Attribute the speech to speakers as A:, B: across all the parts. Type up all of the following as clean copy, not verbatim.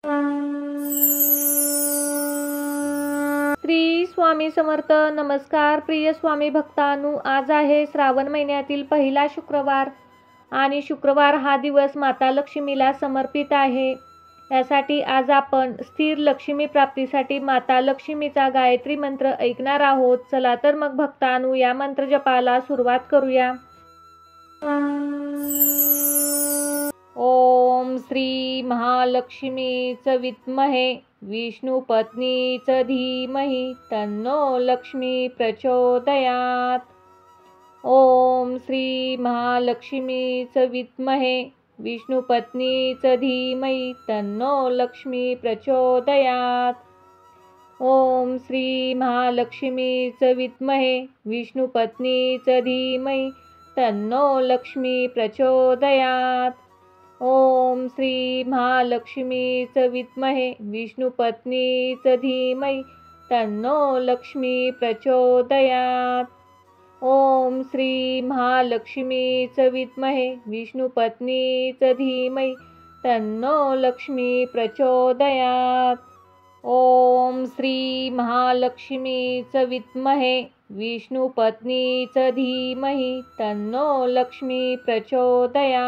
A: श्री स्वामी समर्थ. नमस्कार प्रिय स्वामी भक्तांनो, आज आहे श्रावण महिन्यातील पहिला शुक्रवार आणि शुक्रवार हा दिवस माता लक्ष्मीला समर्पित आहे. यासाठी आज आपण स्थिर लक्ष्मी प्राप्तीसाठी माता लक्ष्मीचा गायत्री मंत्र ऐकणार आहोत. चला तर मग भक्तांनो, या मंत्र जपाला सुरुवात करूया. ओम श्री महालक्ष्मीच विद्महे विष्णुपत्नीच धीमहि तन्नो लक्ष्मी प्रचोदयात्. ओम श्री महालक्ष्मीच विद्महे विष्णुपत्नीच धीमहि तन्नो लक्ष्मी प्रचोदयात्. ओम श्री महालक्ष्मीच विद्महे विष्णुपत्नीच धीमहि तन्नो लक्ष्मी प्रचोदयात्. ओम श्री महालक्ष्मीच विद्महे विष्णुपत्नीच धीमहि तन्नो लक्ष्मी प्रचोदयात्. ओम श्री महालक्ष्मीच विद्महे विष्णुपत्नीच धीमहि तन्नो लक्ष्मी प्रचोदयात्. ओम श्री महालक्ष्मीच विद्महे विष्णुपत्नीच धीमहि तन्नो लक्ष्मी प्रचोदयात्.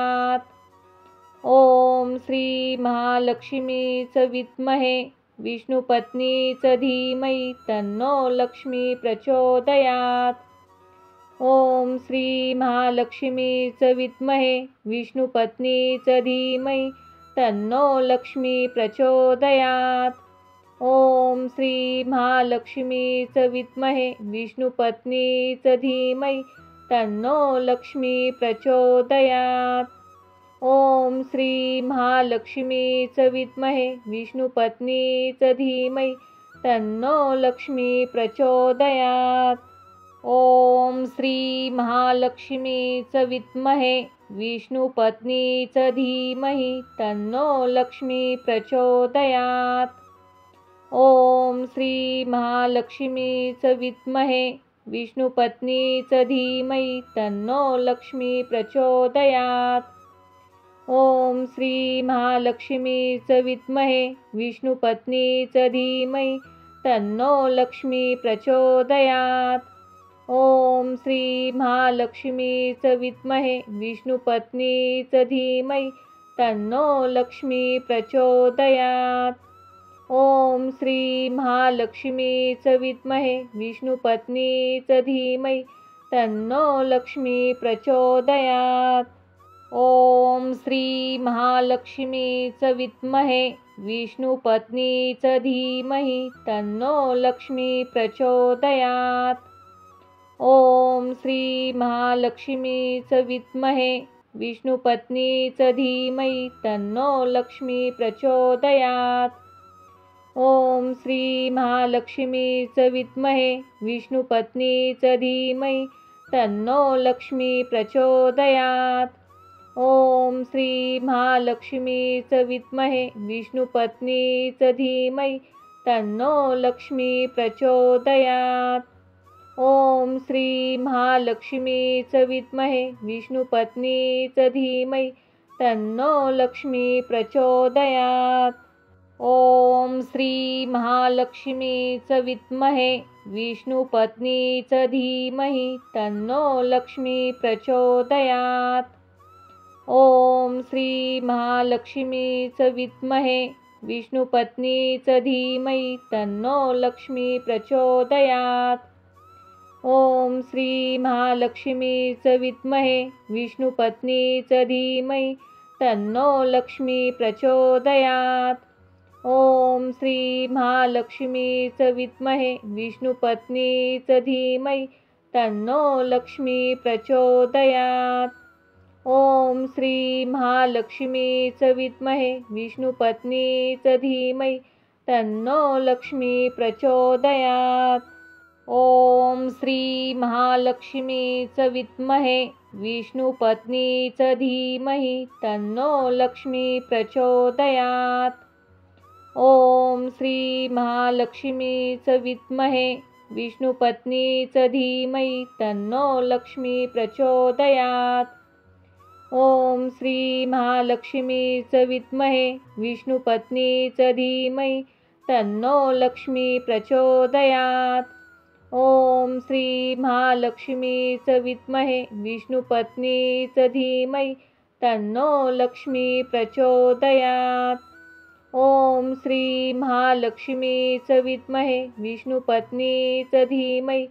A: ओम श्री महालक्ष्मीच विद्महे विष्णुपत्नीच धीमहि तन्नो लक्ष्मी प्रचोदयात्. ओम श्री महालक्ष्मीच विद्महे विष्णुपत्नीच धीमहि तन्नो लक्ष्मी प्रचोदयात्. ओम श्री महालक्ष्मीच विद्महे विष्णुपत्नीच धीमहि तन्नो लक्ष्मी प्रचोदयात्. ओम श्री महालक्ष्मीच विद्महे विष्णुपत्नीच धीमहि तन्नो लक्ष्मी प्रचोदयात्. ओम श्री महालक्ष्मीच विद्महे विष्णुपत्नीच धीमहि तन्नो लक्ष्मी प्रचोदयात्. ओम श्री महालक्ष्मीच विद्महे विष्णुपत्नीच धीमहि तन्नो लक्ष्मी प्रचोदयात्. ओम श्री महालक्ष्मीच विद्महे विष्णुपत्नीच धीमहि तन्नो लक्ष्मी प्रचोदयात्. ओम श्री महालक्ष्मीच विद्महे विष्णुपत्नीच धीमहि तन्नो लक्ष्मी प्रचोदयात्. ओम श्री महालक्ष्मीच विद्महे विष्णुपत्नीच धीमहि तन्नो लक्ष्मी प्रचोदयात्. ओम श्री महालक्ष्मीच विद्महे विष्णुपत्नीच धीमहि तन्नो लक्ष्मी प्रचोदयात्. ओम श्री महालक्ष्मीच विद्महे विष्णुपत्नीच धीमहि तन्नो लक्ष्मी प्रचोदयात्. ओम श्री महालक्ष्मीच विद्महे विष्णुपत्नीच धीमहि तन्नो लक्ष्मी प्रचोदयात्. ओम श्री महालक्ष्मीच विद्महे विष्णुपत्नीच धीमहि तन्नो लक्ष्मी प्रचोदयात्. ओम श्री महालक्ष्मीच विद्महे विष्णुपत्नीच धीमहि तन्नो लक्ष्मी प्रचोदयात्. ओम श्री महालक्ष्मीच विद्महे विष्णुपत्नीच धीमहि तन्नो लक्ष्मी प्रचोदयात्. ओम श्री महालक्ष्मीच विद्महे विष्णुपत्नीच धीमहि तन्नो लक्ष्मी प्रचोदयात्. ओम श्री महालक्ष्मीच विद्महे विष्णुपत्नीच धीमहि तन्नो लक्ष्मी प्रचोदयात्. ओम श्री महालक्ष्मीच विद्महे विष्णुपत्नीच धीमहि तन्नो लक्ष्मी प्रचोदयात्. ओम श्री महालक्ष्मीच विद्महे विष्णुपत्नीच धीमहि तन्नो लक्ष्मी प्रचोदयात्. ओम श्री महालक्ष्मीच विद्महे विष्णुपत्नीच धीमहि तन्नो लक्ष्मी प्रचोदयात्. ओम श्री महालक्ष्मीच विद्महे विष्णुपत्नीच धीमहि तन्नो लक्ष्मी प्रचोदयात्. ओम श्री महालक्ष्मीच विद्महे विष्णुपत्नीच धीमहि तन्नो लक्ष्मी प्रचोदयात्। ओम श्री महालक्ष्मीच विद्महे विष्णुपत्नीच धीमहि तन्नो लक्ष्मी प्रचोदयात्। ओम श्री महालक्ष्मीच विद्महे विष्णुपत्नीच धीमहि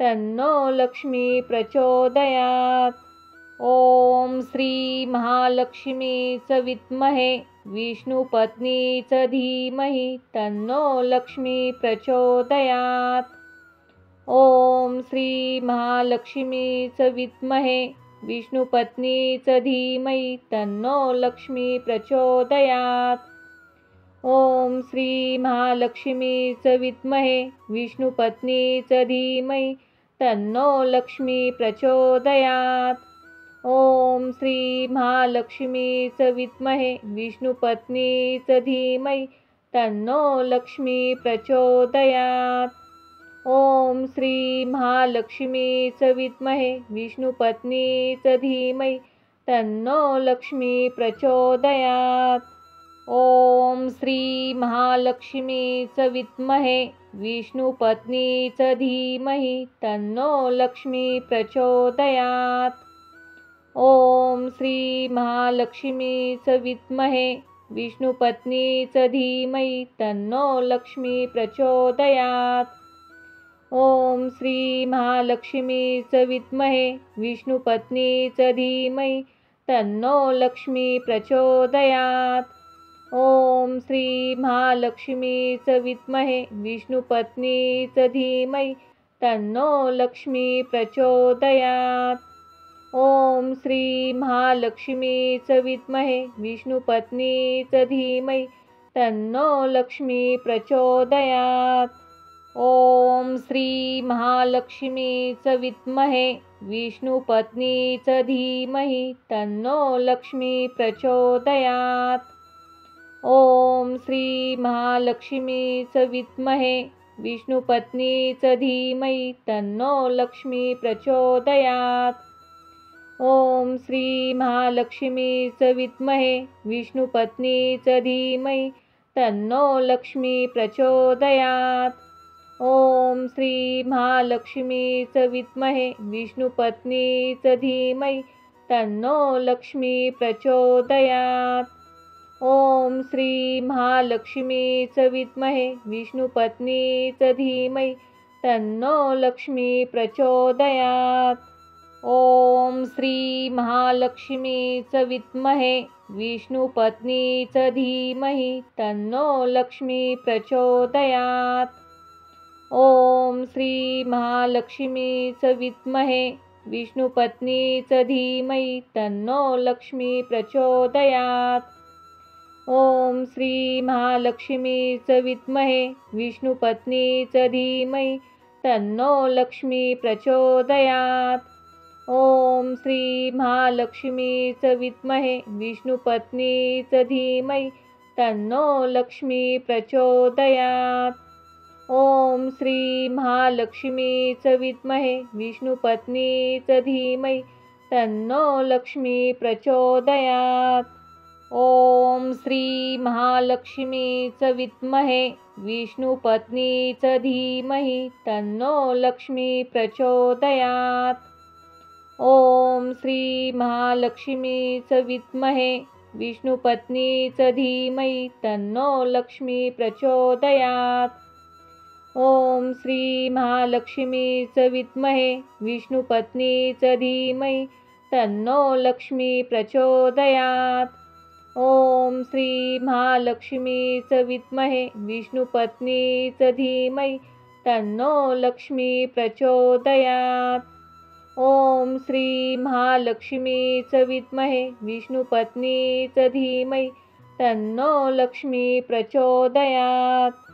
A: तन्नो लक्ष्मी प्रचोदयात्। ओम श्री महालक्ष्मीच विद्महे विष्णुपत्नीच धीमहि तन्नो लक्ष्मी प्रचोदयात्। ओम श्री महालक्ष्मीच विद्महे विष्णुपत्नीच धीमहि तन्नो लक्ष्मी प्रचोदयात्। ओम श्री महालक्ष्मीच विद्महे विष्णुपत्नीच धीमहि तन्नो लक्ष्मी प्रचोदयात्। ओम श्री महालक्ष्मीच विद्महे विष्णुपत्नीच धीमहि तन्नो लक्ष्मी प्रचोदयात्। ओम श्री महालक्ष्मीच विद्महे विष्णुपत्नीच धीमहि तन्नो लक्ष्मी प्रचोदयात्। ओम श्री महालक्ष्मीच विद्महे विष्णुपत्नीच धीमहि तन्नो लक्ष्मी प्रचोदयात्। ओम श्री महालक्ष्मीच विद्महे विष्णुपत्नीच धीमहि तन्नो लक्ष्मी प्रचोदयात्। ओम श्री महालक्ष्मीच विद्महे विष्णुपत्नीच धीमहि तन्नो लक्ष्मी प्रचोदयात्। ओम श्री महालक्ष्मीच विद्महे विष्णुपत्नीच धीमहि तन्नो लक्ष्मी प्रचोदयात्। ओम श्री महालक्ष्मीच विद्महे विष्णुपत्नीच धीमहि तन्नो लक्ष्मी प्रचोदयात्। ओम श्री महालक्ष्मीच विद्महे विष्णुपत्नीच धीमहि तन्नो लक्ष्मी प्रचोदयात्। ओम श्री महालक्ष्मीच विद्महे विष्णुपत्नीच धीमहि तन्नो लक्ष्मी प्रचोदयात्। ओम श्री महालक्ष्मीच विद्महे विष्णुपत्नीच धीमहि तन्नो लक्ष्मी प्रचोदयात्। ओम श्री महालक्ष्मीच विद्महे विष्णुपत्नीच धीमहि तन्नो लक्ष्मी प्रचोदयात्। ओम श्री महालक्ष्मीच विद्महे विष्णुपत्नीच धीमहि तन्नो लक्ष्मी प्रचोदयात्। ओम श्री महालक्ष्मीच विद्महे विष्णुपत्नीच धीमहि तन्नो लक्ष्मी प्रचोदयात्। ओम श्री महालक्ष्मीच विद्महे विष्णुपत्नीच धीमहि तन्नो लक्ष्मी प्रचोदयात्। ओम श्री महालक्ष्मीच विद्महे विष्णुपत्नीच धीमहि तन्नो लक्ष्मी प्रचोदयात्। ओम श्री महालक्ष्मीच विद्महे विष्णुपत्नीच धीमहि तन्नो लक्ष्मी प्रचोदयात्। ओम श्री महालक्ष्मीच विद्महे विष्णुपत्नीच धीमहि तन्नो लक्ष्मी प्रचोदयात्। ओम श्री महालक्ष्मीच विद्महे विष्णुपत्नीच धीमहि तन्नो लक्ष्मी प्रचोदयात्। ओम श्री महालक्ष्मीच विद्महे विष्णुपत्नीच धीमहि तन्नो लक्ष्मी प्रचोदयात्। ओम श्री महालक्ष्मीच विद्महे विष्णुपत्नीच धीमहि तन्नो लक्ष्मी प्रचोदयात्। ओम श्री महालक्ष्मीच विद्महे विष्णुपत्नीच धीमहि तन्नो लक्ष्मी प्रचोदयात्। ओम श्री महालक्ष्मीच विद्महे विष्णुपत्नीच धीमहि तन्नो लक्ष्मी प्रचोदयात्।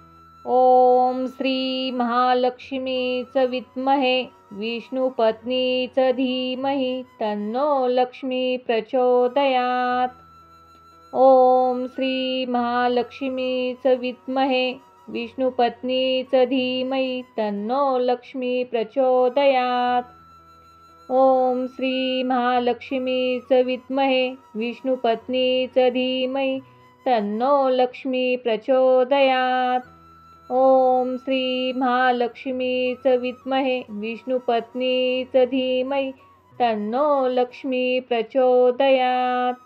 A: ओम श्री महालक्ष्मीच विद्महे विष्णुपत्नीच धीमहि तन्नो लक्ष्मी प्रचोदयात्। ओम श्री महालक्ष्मीच विद्महे विष्णुपत्नीच धीमहि तन्नो लक्ष्मी प्रचोदयात्। ओम श्री महालक्ष्मीच विद्महे विष्णुपत्नीच धीमहि तन्नो लक्ष्मी प्रचोदयात्। ओम श्री महालक्ष्मीच विद्महे विष्णुपत्नीच धीमहि तन्नो लक्ष्मी प्रचोदयात्।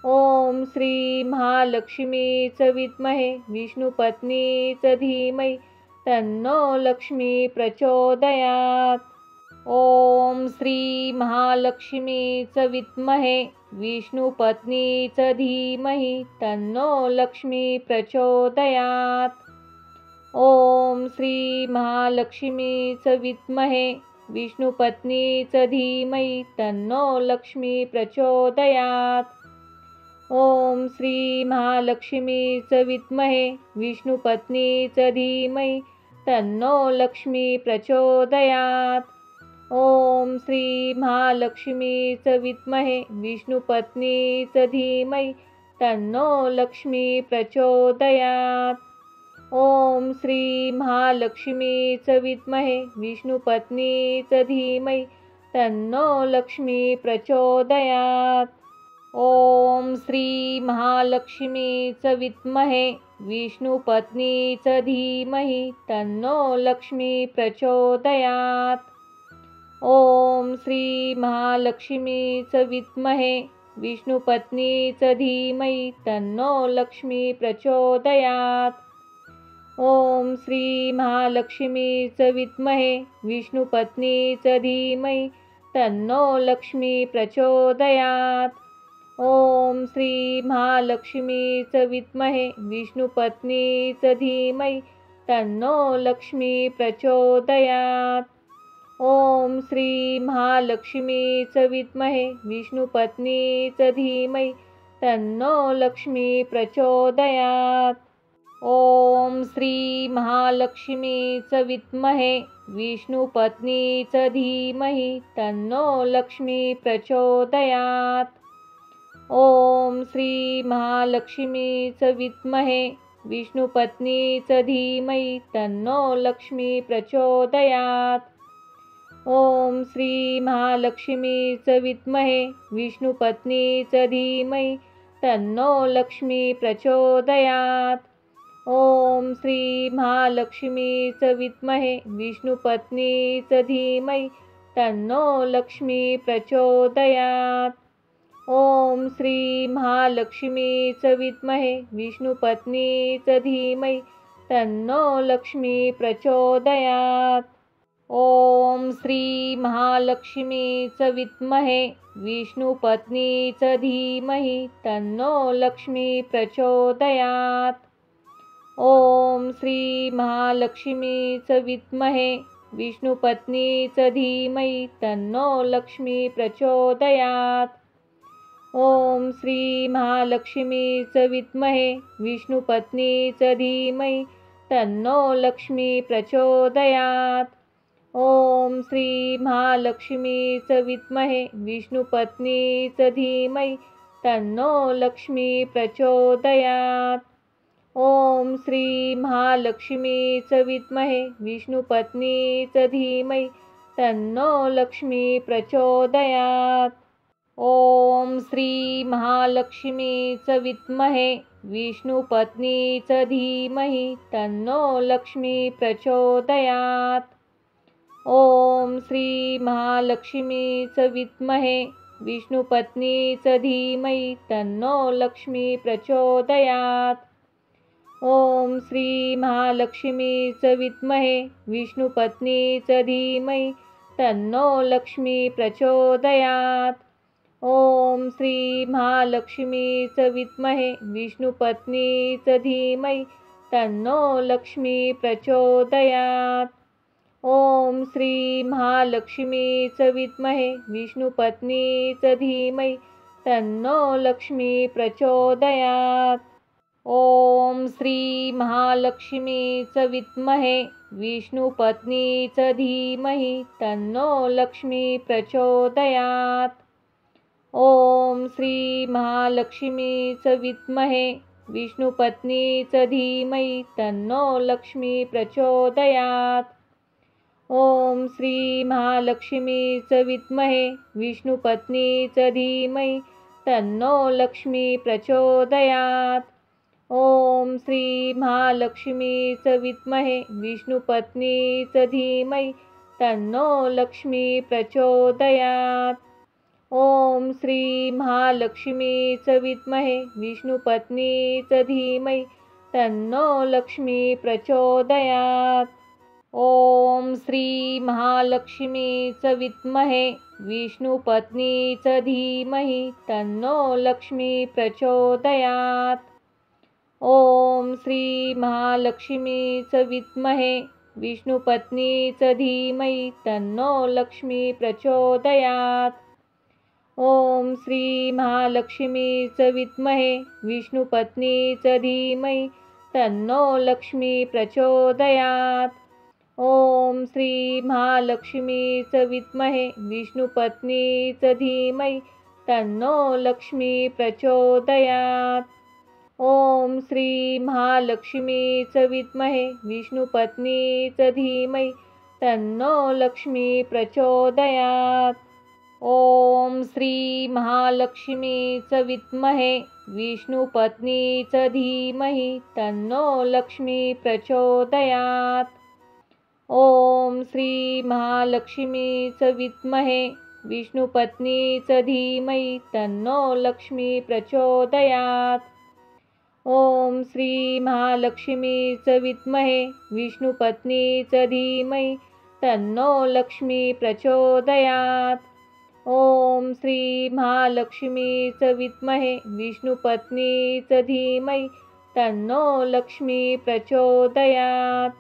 A: ओम श्री महालक्ष्मीच विद्महे विष्णुपत्नीच धीमहि तन्नो लक्ष्मी प्रचोदयात्। ओम श्री महालक्ष्मीच विद्महे विष्णुपत्नीच धीमहि तन्नो लक्ष्मी प्रचोदयात्। ओम श्री महालक्ष्मीच विद्महे विष्णुपत्नीच धीमहि तन्नो लक्ष्मी प्रचोदयात्। ओम श्री महालक्ष्मीच विद्महे विष्णुपत्नीच धीमहि तन्नो लक्ष्मी प्रचोदयात्। ओम श्री महालक्ष्मीच विद्महे विष्णुपत्नीच धीमहि तन्नो लक्ष्मी प्रचोदयात्। ओम श्री महालक्ष्मीच विद्महे विष्णुपत्नीच धीमहि तन्नो लक्ष्मी प्रचोदयात्। ओम श्री महालक्ष्मीच विद्महे विष्णुपत्नीच धीमहि तन्नो लक्ष्मी प्रचोदयात्। ओम श्री महालक्ष्मीच विद्महे विष्णुपत्नीच धीमहि तन्नो लक्ष्मी प्रचोदयात्। ओम श्री महालक्ष्मीच विद्महे विष्णुपत्नीच धीमहि तन्नो लक्ष्मी प्रचोदयात्। ओम श्री महालक्ष्मीच विद्महे विष्णुपत्नीच धीमहि तन्नो लक्ष्मी प्रचोदयात्। ओम श्री महालक्ष्मीच विद्महे विष्णुपत्नीच धीमहि तन्नो लक्ष्मी प्रचोदयात्। ओम श्री महालक्ष्मीच विद्महे विष्णुपत्नीच धीमहि तन्नो लक्ष्मी प्रचोदयात्। ओम श्री महालक्ष्मीच विद्महे विष्णुपत्नीच धीमहि तन्नो लक्ष्मी प्रचोदयात्। ओम श्री महालक्ष्मीच विद्महे विष्णुपत्नीच धीमहि तन्नो लक्ष्मी प्रचोदयात्। ओम श्री महालक्ष्मीच विद्महे विष्णुपत्नीच धीमहि तन्नो लक्ष्मी प्रचोदयात्। ओम श्री महालक्ष्मीच विद्महे विष्णुपत्नीच धीमहि तन्नो लक्ष्मी प्रचोदयात्। ओम श्री महालक्ष्मीच विद्महे विष्णुपत्नीच धीमहि तन्नो लक्ष्मी प्रचोदयात्। ओम श्री महालक्ष्मीच विद्महे विष्णुपत्नीच धीमहि तन्नो लक्ष्मी प्रचोदयात्। ओम श्री महालक्ष्मीच विद्महे विष्णुपत्नीच धीमहि तन्नो लक्ष्मी प्रचोदयात्। ओम श्री महालक्ष्मीच विद्महे विष्णुपत्नीच धीमहि तन्नो लक्ष्मी प्रचोदयात्। ओम श्री महालक्ष्मीच विद्महे विष्णुपत्नीच धीमहि तन्नो लक्ष्मी प्रचोदयात्। ओम श्री महालक्ष्मीच विद्महे विष्णुपत्नीच धीमहि तन्नो लक्ष्मी प्रचोदयात्। ओम श्री महालक्ष्मीच विद्महे विष्णुपत्नीच धीमहि तन्नो लक्ष्मी प्रचोदयात्। ओम श्री महालक्ष्मीच विद्महे विष्णुपत्नीच धीमहि तन्नो लक्ष्मी प्रचोदयात्। ओम श्री महालक्ष्मीच विद्महे विष्णुपत्नीच धीमहि तन्नो लक्ष्मी प्रचोदयात्। ओम श्री महालक्ष्मीच विद्महे विष्णुपत्नीच धीमहि तन्नो लक्ष्मी प्रचोदयात्। ओम श्री महालक्ष्मीच विद्महे विष्णुपत्नीच धीमहि तन्नो लक्ष्मी प्रचोदयात्। ओम श्री महालक्ष्मीच विद्महे विष्णुपत्नीच धीमहि तन्नो लक्ष्मी प्रचोदयात्। ओम श्री महालक्ष्मीच विद्महे विष्णुपत्नीच धीमहि तन्नो लक्ष्मी प्रचोदयात्। ओम श्री महालक्ष्मीच विद्महे विष्णुपत्नीच धीमहि तन्नो लक्ष्मी प्रचोदयात्। ओम श्री महालक्ष्मीच विद्महे विष्णुपत्नीच धीमहि तन्नो लक्ष्मी प्रचोदयात्। ओम श्री महालक्ष्मीच विद्महे विष्णुपत्नीच धीमहि तन्नो लक्ष्मी प्रचोदयात्। ओम श्री महालक्ष्मीच विद्महे विष्णुपत्नीच धीमहि तन्नो लक्ष्मी प्रचोदयात्। ओम श्री महालक्ष्मीच विद्महे विष्णुपत्नीच धीमहि तन्नो लक्ष्मी प्रचोदयात्। ओम श्री महालक्ष्मीच विद्महे विष्णुपत्नीच धीमहि तन्नो लक्ष्मी प्रचोदयात्। ओम श्री महालक्ष्मीच विद्महे विष्णुपत्नीच धीमहि तन्नो लक्ष्मी प्रचोदयात्। ओम श्री महालक्ष्मीच विद्महे विष्णुपत्नीच धीमहि तन्नो लक्ष्मी प्रचोदयात्। ओम श्री महालक्ष्मीच विद्महे विष्णुपत्नीच धीमहि तन्नो लक्ष्मी प्रचोदयात्। ओम श्री महालक्ष्मीच विद्महे विष्णुपत्नीच धीमहि तन्नो लक्ष्मी प्रचोदयात्। ओम श्री महालक्ष्मीच विद्महे विष्णुपत्नीच धीमहि तन्नो लक्ष्मी प्रचोदयात्।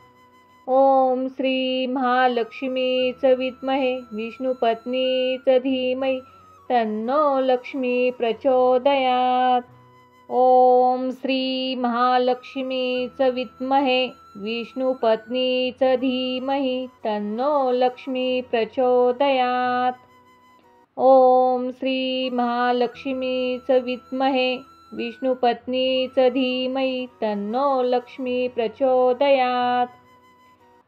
A: ओम श्री महालक्ष्मीच विद्महे विष्णुपत्नीच धीमहि तन्नो लक्ष्मी प्रचोदयात्। ओम श्री महालक्ष्मीच विद्महे विष्णुपत्नीच धीमहि तन्नो लक्ष्मी प्रचोदयात्। ओम श्री महालक्ष्मीच विद्महे विष्णुपत्नीच धीमहि तन्नो लक्ष्मी प्रचोदयात्।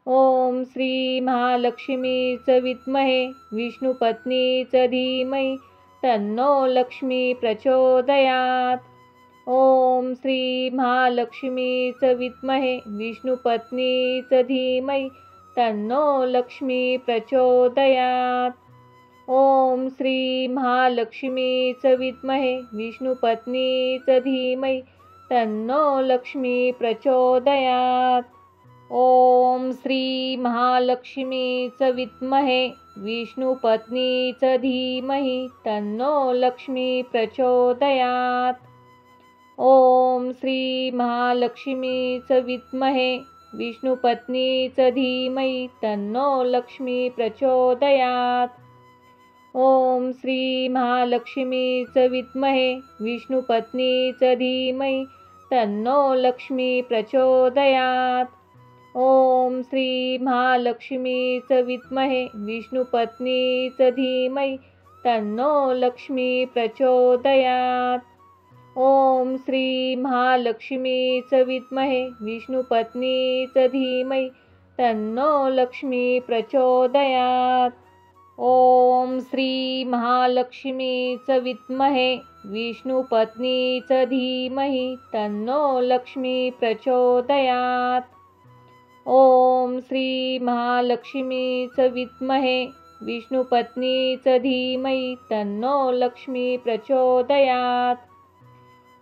A: ओम श्री महालक्ष्मीच विद्महे विष्णुपत्नीच धीमहि तन्नो लक्ष्मी प्रचोदयात्। ओम श्री महालक्ष्मीच विद्महे विष्णुपत्नीच धीमहि तन्नो लक्ष्मी प्रचोदयात्। ओम श्री महालक्ष्मीच विद्महे विष्णुपत्नीच धीमहि तन्नो लक्ष्मी प्रचोदयात्। ओम श्री महालक्ष्मीच विद्महे विष्णुपत्नीच धीमहि तन्नो लक्ष्मी प्रचोदयात्। ओम श्री महालक्ष्मीच विद्महे विष्णुपत्नीच धीमहि तन्नो लक्ष्मी प्रचोदयात्। ओम श्री महालक्ष्मीच विद्महे विष्णुपत्नीच धीमहि तन्नो लक्ष्मी प्रचोदयात्। ओम श्री महालक्ष्मीच विद्महे विष्णुपत्नीच धीमहि तन्नो लक्ष्मी प्रचोदयात्। ओम श्री महालक्ष्मीच विद्महे विष्णुपत्नीच धीमहि तन्नो लक्ष्मी प्रचोदयात्। ओम श्री महालक्ष्मीच विद्महे विष्णुपत्नीच धीमहि तन्नो लक्ष्मी प्रचोदयात्। ओम श्री महालक्ष्मीच विद्महे विष्णुपत्नीच धीमहि तन्नो लक्ष्मी प्रचोदयात्।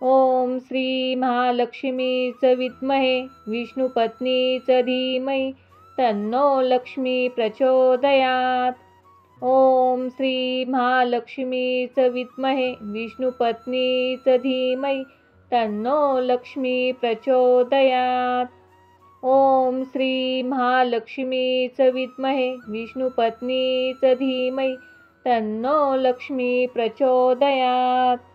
A: ओम श्री महालक्ष्मीच विद्महे विष्णुपत्नीच धीमहि तन्नो लक्ष्मी प्रचोदयात्। ओम श्री महालक्ष्मीच विद्महे विष्णुपत्नीच धीमहि तन्नो लक्ष्मी प्रचोदयात्। ओम श्री महालक्ष्मीच विद्महे विष्णुपत्नीच धीमहि तन्नो लक्ष्मी प्रचोदयात्।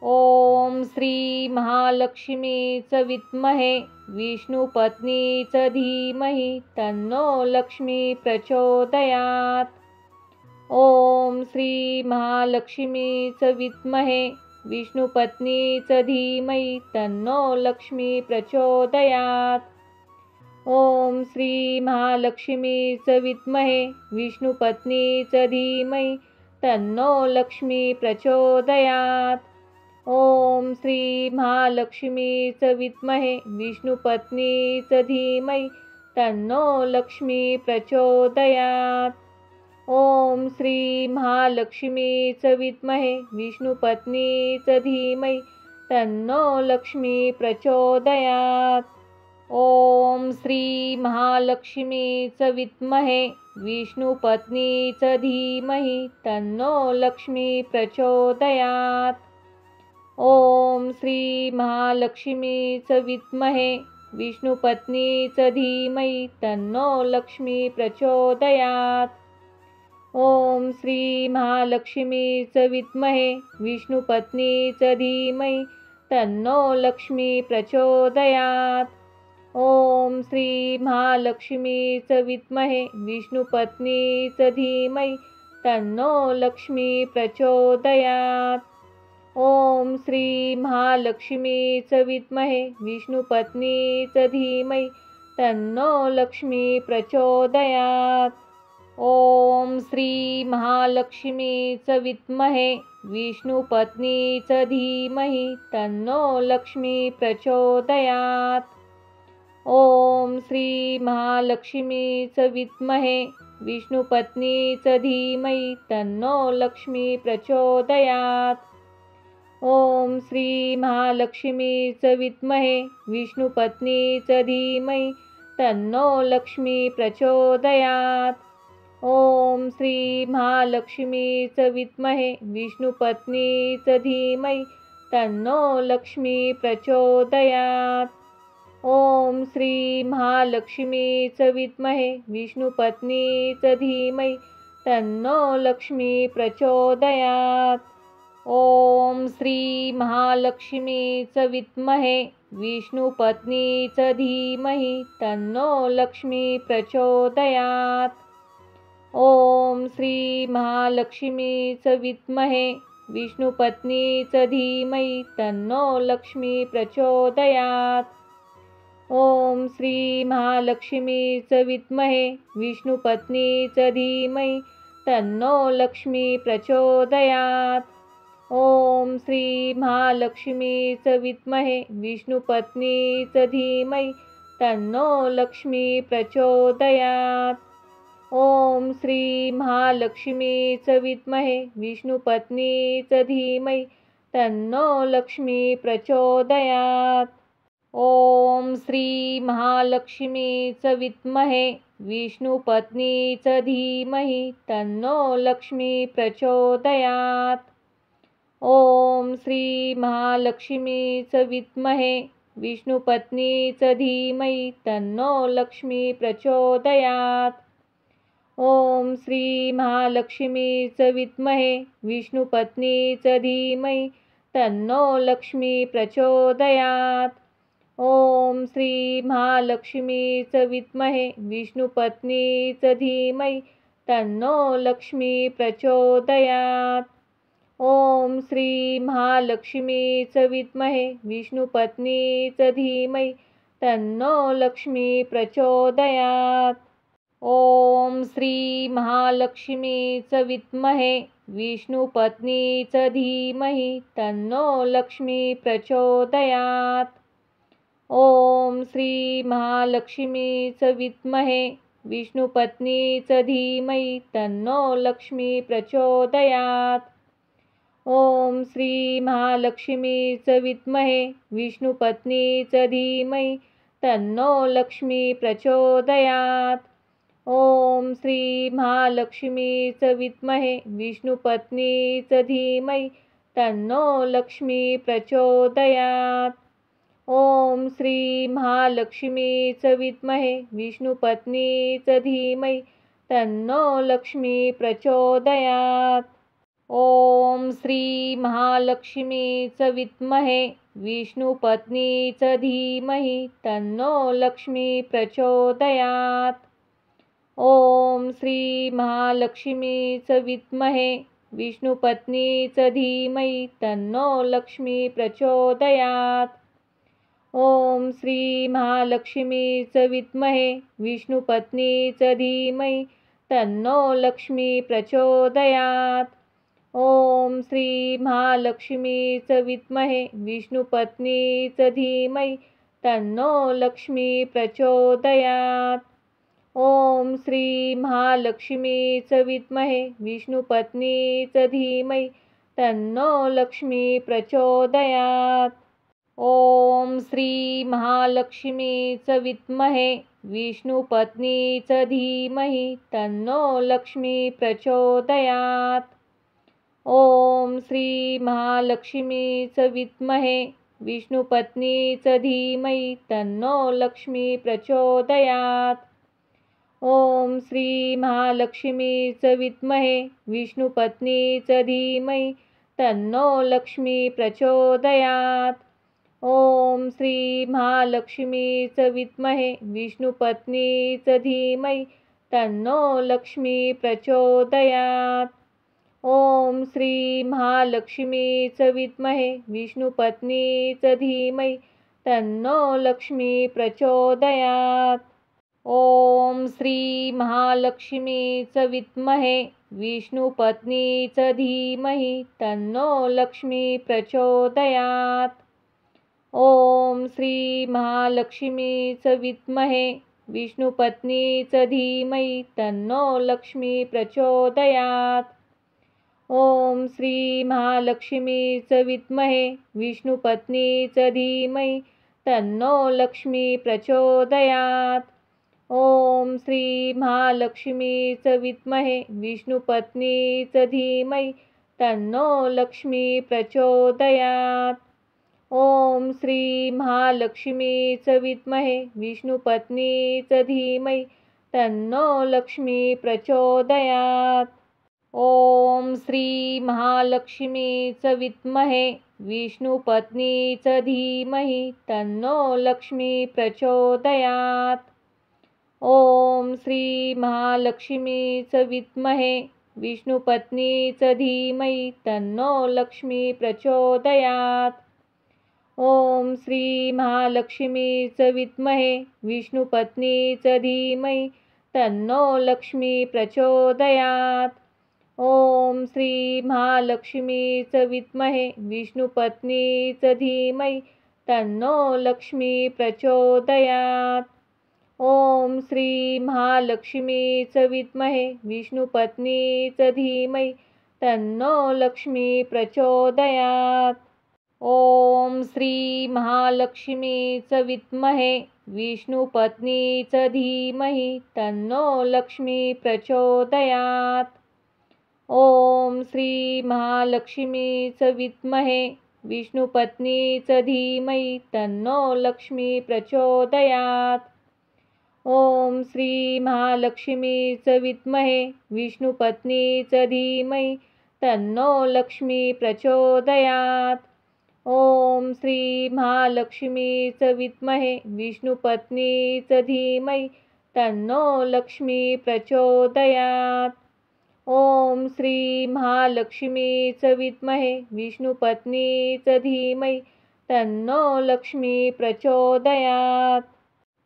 A: ओम श्री महालक्ष्मीच विद्महे विष्णुपत्नीच धीमहि तन्नो लक्ष्मी प्रचोदयात्। ओम श्री महालक्ष्मीच विद्महे विष्णुपत्नीच धीमहि तन्नो लक्ष्मी प्रचोदयात्। ओम श्री महालक्ष्मीच विद्महे विष्णुपत्नीच धीमहि तन्नो लक्ष्मी प्रचोदयात्। ओम श्री महालक्ष्मीच विद्महे विष्णुपत्नीच धीमहि तन्नो लक्ष्मी प्रचोदयात्। ओम श्री महालक्ष्मीच विद्महे विष्णुपत्नीच धीमहि तन्नो लक्ष्मी प्रचोदयात्। ओम श्री महालक्ष्मीच विद्महे विष्णुपत्नीच धीमहि तन्नो लक्ष्मी प्रचोदयात्। ओम श्री महालक्ष्मीच विद्महे विष्णुपत्नीच धीमहि तन्नो लक्ष्मी प्रचोदयात्। ओम श्री महालक्ष्मीच विद्महे विष्णुपत्नीच धीमहि तन्नो लक्ष्मी प्रचोदयात्। ओम श्री महालक्ष्मीच विद्महे विष्णुपत्नीच धीमहि तन्नो लक्ष्मी प्रचोदयात्। ओम श्री महालक्ष्मीच विद्महे विष्णुपत्नीच धीमहि तन्नो लक्ष्मी प्रचोदयात्। ओम श्री महालक्ष्मीच विद्महे विष्णुपत्नीच धीमहि तन्नो लक्ष्मी प्रचोदयात्। ओम श्री महालक्ष्मीच विद्महे विष्णुपत्नीच धीमहि तन्नो लक्ष्मी प्रचोदयात्। ओम श्री महालक्ष्मीच विद्महे विष्णुपत्नीच धीमहि तन्नो लक्ष्मी प्रचोदयात्। ओम श्री महालक्ष्मीच विद्महे विष्णुपत्नीच धीमहि तन्नो लक्ष्मी प्रचोदयात्। ओम श्री महालक्ष्मीच विद्महे विष्णुपत्नीच धीमहि तन्नो लक्ष्मी प्रचोदयात्। ओम श्री महालक्ष्मीच विद्महे विष्णुपत्नीच धीमहि तन्नो लक्ष्मी प्रचोदयात्। ओम श्री महालक्ष्मीच विद्महे विष्णुपत्नीच धीमहि तन्नो लक्ष्मी प्रचोदयात्। ओम श्री महालक्ष्मीच विद्महे विष्णुपत्नीच धीमहि तन्नो लक्ष्मी प्रचोदयात्। ओम श्री महालक्ष्मीच विद्महे विष्णुपत्नीच धीमहि तन्नो लक्ष्मी प्रचोदयात्। ओम श्री महालक्ष्मीच विद्महे विष्णुपत्नीच धीमहि तन्नो लक्ष्मी प्रचोदयात्। ओम श्री महालक्ष्मीच विद्महे विष्णुपत्नीच धीमहि तन्नो लक्ष्मी प्रचोदयात्। ओम श्री महालक्ष्मीच विद्महे विष्णुपत्नीच धीमहि तन्नो लक्ष्मी प्रचोदयात्। ओम श्री महालक्ष्मीच विद्महे विष्णुपत्नीच धीमहि तन्नो लक्ष्मी प्रचोदयात्। ओम श्री महालक्ष्मीच विद्महे विष्णुपत्नीच धीमहि तन्नो लक्ष्मी प्रचोदयात्। ओम श्री महालक्ष्मीच विद्महे विष्णुपत्नीच धीमहि तन्नो लक्ष्मी प्रचोदयात्। ओम श्री महालक्ष्मीच विद्महे विष्णुपत्नीच धीमहि तन्नो लक्ष्मी प्रचोदयात्। ओम श्री महालक्ष्मीच विद्महे विष्णुपत्नीच धीमहि तन्नो लक्ष्मी प्रचोदयात्। ओम श्री महालक्ष्मीच विद्महे विष्णुपत्नीच धीमहि तन्नो लक्ष्मी प्रचोदयात्। ओम श्री महालक्ष्मीच विद्महे विष्णुपत्नीच धीमहि तन्नो लक्ष्मी प्रचोदयात्। ओम श्री महालक्ष्मीच विद्महे विष्णुपत्नीच धीमहि तन्नो लक्ष्मी प्रचोदयात्। ओम श्री महालक्ष्मीच विद्महे विष्णुपत्नीच धीमहि तन्नो लक्ष्मी प्रचोदयात्। ओम श्री महालक्ष्मीच विद्महे विष्णुपत्नीच धीमहि तन्नो लक्ष्मी प्रचोदयात्। ओम श्री महालक्ष्मीच विद्महे विष्णुपत्नीच धीमहि तन्नो लक्ष्मी प्रचोदयात्। ओम श्री महालक्ष्मीच विद्महे विष्णुपत्नीच धीमहि तन्नो लक्ष्मी प्रचोदयात्। ओम श्री महालक्ष्मीच विद्महे विष्णुपत्नीच धीमहि तन्नो लक्ष्मी प्रचोदयात्। ओम श्री महालक्ष्मीच विद्महे विष्णुपत्नीच धीमहि तन्नो लक्ष्मी प्रचोदयात्। ओम श्री महालक्ष्मीच विद्महे विष्णुपत्नीच धीमहि तन्नो लक्ष्मी प्रचोदयात्। ओम श्री महालक्ष्मीच विद्महे विष्णुपत्नीच धीमहि तन्नो लक्ष्मी प्रचोदयात्। ओम श्री महालक्ष्मीच विद्महे विष्णुपत्नीच धीमहि तन्नो लक्ष्मी प्रचोदयात्। ओम श्री महालक्ष्मीच विद्महे विष्णुपत्नीच धीमहि तन्नो लक्ष्मी प्रचोदयात्। ओम श्री महालक्ष्मीच विद्महे विष्णुपत्नीच धीमहि तन्नो लक्ष्मी प्रचोदयात्। ओम श्री महालक्ष्मीच विद्महे विष्णुपत्नीच धीमहि तन्नो लक्ष्मी प्रचोदयात्। ओम श्री महालक्ष्मीच विद्महे विष्णुपत्नीच धीमहि तन्नो लक्ष्मी प्रचोदयात्। ओम श्री महालक्ष्मीच विद्महे विष्णुपत्नीच धीमहि तन्नो लक्ष्मी प्रचोदयात्। ओम श्री महालक्ष्मीच विद्महे विष्णुपत्नीच धीमहि तन्नो लक्ष्मी प्रचोदयात्। ओम श्री महालक्ष्मीच विद्महे विष्णुपत्नीच धीमहि तन्नो लक्ष्मी प्रचोदयात्। ओम श्री महालक्ष्मीच विद्महे विष्णुपत्नीच धीमहि तन्नो लक्ष्मी प्रचोदयात्। ओम श्री महालक्ष्मीच विद्महे विष्णुपत्नीच धीमहि तन्नो लक्ष्मी प्रचोदयात्। ओम श्री महालक्ष्मीच विद्महे विष्णुपत्नीच धीमहि तन्नो लक्ष्मी प्रचोदयात्। ओम श्री महालक्ष्मीच विद्महे विष्णुपत्नीच धीमहि तन्नो लक्ष्मी प्रचोदयात्। ओम श्री महालक्ष्मीच विद्महे विष्णुपत्नीच धीमहि तन्नो लक्ष्मी प्रचोदयात्। ओम श्री महालक्ष्मीच विद्महे विष्णुपत्नीच धीमहि तन्नो लक्ष्मी प्रचोदयात्। ओम श्री महालक्ष्मीच विद्महे विष्णुपत्नीच धीमहि तन्नो लक्ष्मी प्रचोदयात्। ओम श्री महालक्ष्मीच विद्महे विष्णुपत्नीच धीमहि तन्नो लक्ष्मी प्रचोदयात्। ओम श्री महालक्ष्मीच विद्महे विष्णुपत्नीच धीमहि तन्नो लक्ष्मी प्रचोदयात्।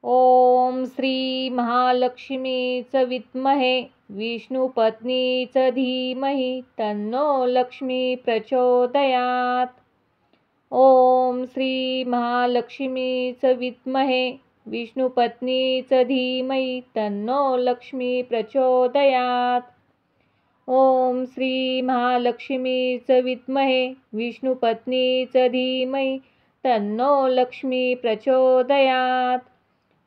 A: ओम श्री महालक्ष्मीच विद्महे विष्णुपत्नीच धीमहि तन्नो लक्ष्मी प्रचोदयात्। ओम श्री महालक्ष्मीच विद्महे विष्णुपत्नीच धीमहि तन्नो लक्ष्मी प्रचोदयात्। ओम श्री महालक्ष्मीच विद्महे विष्णुपत्नीच धीमहि तन्नो लक्ष्मी प्रचोदयात्।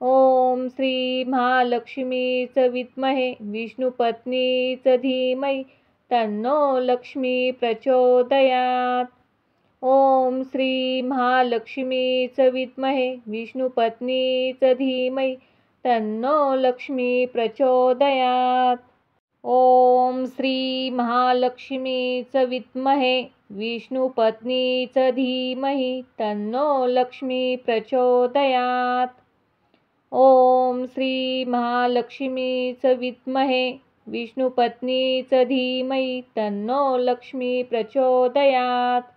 A: ओम श्री महालक्ष्मीच विद्महे विष्णुपत्नीच धीमहि तन्नो लक्ष्मी प्रचोदयात्। ओम श्री महालक्ष्मीच विद्महे विष्णुपत्नीच धीमहि तन्नो लक्ष्मी प्रचोदयात्। ओम श्री महालक्ष्मीच विद्महे विष्णुपत्नीच धीमहि तन्नो लक्ष्मी प्रचोदयात्। ओम श्री महालक्ष्मीच विद्महे विष्णुपत्नीच धीमहि तन्नो लक्ष्मी प्रचोदयात्।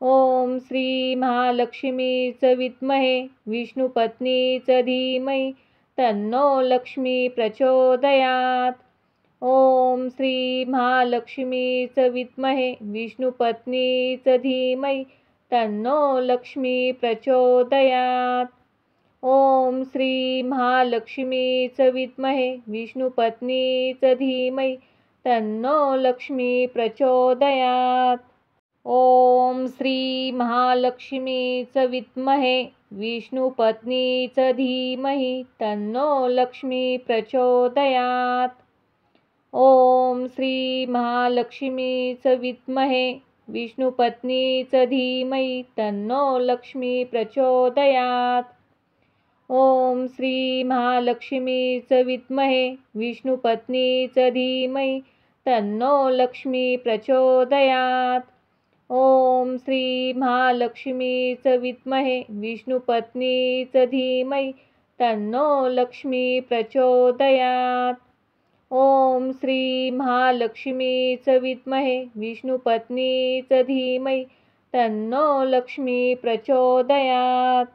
A: ओम श्री महालक्ष्मीच विद्महे विष्णुपत्नीच धीमहि तन्नो लक्ष्मी प्रचोदयात्। ओम श्री महालक्ष्मीच विद्महे विष्णुपत्नीच धीमहि तन्नो लक्ष्मी प्रचोदयात्। ओम श्री महालक्ष्मीच विद्महे विष्णुपत्नीच धीमहि तन्नो लक्ष्मी प्रचोदयात्। ओम श्री महालक्ष्मीच विद्महे विष्णुपत्नीच धीमहि तन्नो लक्ष्मी प्रचोदयात्। ओम श्री महालक्ष्मीच विद्महे विष्णुपत्नीच धीमहि तन्नो लक्ष्मी प्रचोदयात्। ओम श्री महालक्ष्मीच विद्महे विष्णुपत्नीच धीमहि तन्नो लक्ष्मी प्रचोदयात्। ओम श्री महालक्ष्मीच विद्महे विष्णुपत्नीच धीमहि तन्नो लक्ष्मी प्रचोदयात्। ओम श्री महालक्ष्मीच विद्महे विष्णुपत्नीच धीमहि तन्नो लक्ष्मी प्रचोदयात्।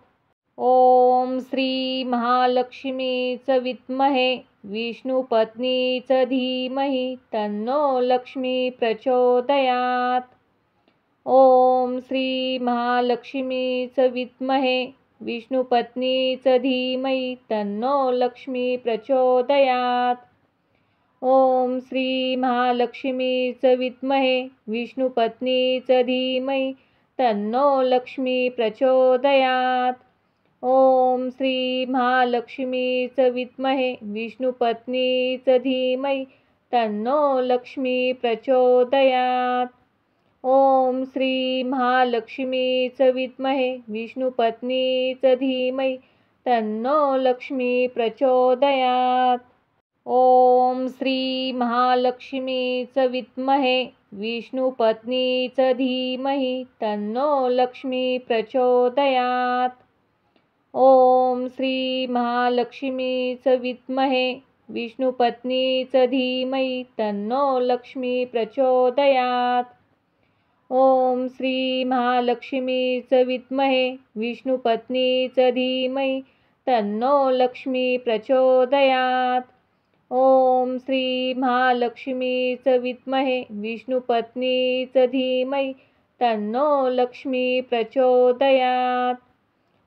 A: ओम श्री महालक्ष्मीच विद्महे विष्णुपत्नीच धीमहि तन्नो लक्ष्मी प्रचोदयात्। ओम श्री महालक्ष्मीच विद्महे विष्णुपत्नीच धीमहि तन्नो लक्ष्मी प्रचोदयात्। ओम श्री महालक्ष्मीच विद्महे विष्णुपत्नीच धीमहि तन्नो लक्ष्मी प्रचोदयात्। ओम श्री महालक्ष्मीच विद्महे विष्णुपत्नीच धीमहि तन्नो लक्ष्मी प्रचोदयात्। ओम श्री महालक्ष्मीच विद्महे विष्णुपत्नीच धीमहि तन्नो लक्ष्मी प्रचोदयात्। ओम श्री महालक्ष्मीच विद्महे विष्णुपत्नीच धीमहि तन्नो लक्ष्मी प्रचोदयात्। ओम श्री महालक्ष्मीच विद्महे विष्णुपत्नीच धीमहि तन्नो लक्ष्मी प्रचोदयात्। ओम श्री महालक्ष्मीच विद्महे विष्णुपत्नीच धीमहि तन्नो लक्ष्मी प्रचोदयात्। ओम श्री महालक्ष्मीच विद्महे विष्णुपत्नीच धीमहि तन्नो लक्ष्मी प्रचोदयात्।